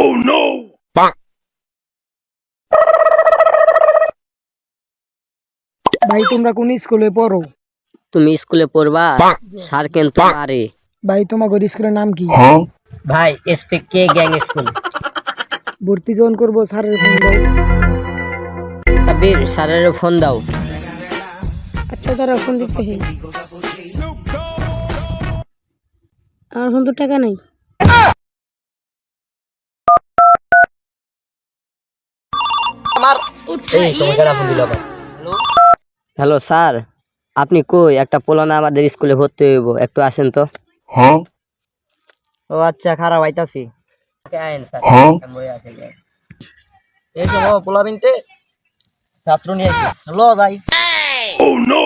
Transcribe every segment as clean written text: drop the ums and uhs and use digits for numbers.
Oh no! ভাই তোমরা কোন স্কুলে পড়ো? তুমি স্কুলে পড়বা, স্যার কিন্তু মারে। ভাই তোমাদের স্কুলের নাম কি? ভাই এসপিকে গ্যাং স্কুল। ভর্তি যখন করবো স্যারের ফোন দাও। সাব্বির, স্যারের ফোন দাও। আচ্ছা তারা ফোন দিতেছি। আমার ফোন তো টাকা নাই। হ্যালো স্যার, আপনি কই? একটা পোলা না আমাদের স্কুলে ভর্তি হইব, একটু আসেন তো। ও আচ্ছা, খারাপ আইতাছি। আইন স্যার। এই সময় পোলা বিনতে ছাত্র নিয়ে আইছি, ল যাই। Oh no!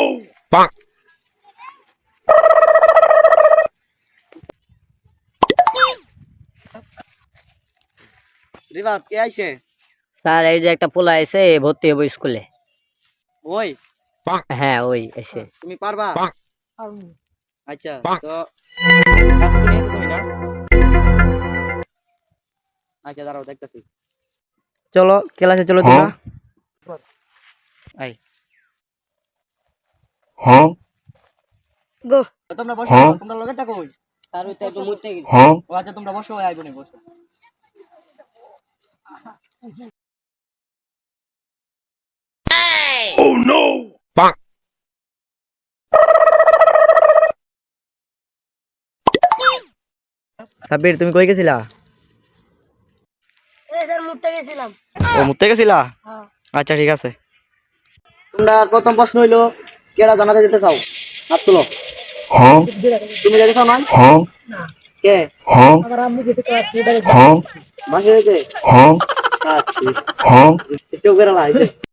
রিবাত কে আইছে? স্যার এই যে একটা পোলা এসে ভর্তি হইব স্কুলে। ওই হ্যাঁ ওই এসে। তুমি পারবা? আচ্ছা তো কাছে নিয়ে এসো তুমি না? আচ্ছা দাঁড়াও দেখতেছি। চলো ক্লাসে চলো তোমরা। আই গো তোমরা বসো, তোমরা লগেটা কই? স্যার ওই তো একটু মুছতে গেছে। ও আচ্ছা তোমরা বসো, আইবো নি বসো। Oh no! সাব্বির তুমি কই গেছিলা? এদের মুতে গেছিলাম। ও মুততে গেছিলা? হ্যাঁ। আচ্ছা ঠিক আছে। তোমরা প্রথম প্রশ্ন হইলো কেডা জানাতে যেতে চাও? হাত তুলো। তুমি যেতে চাও না? কে? আমার আম্মু গেছে ক্লাস বাসে যেতে? আচ্ছা। কেউ বেরোলা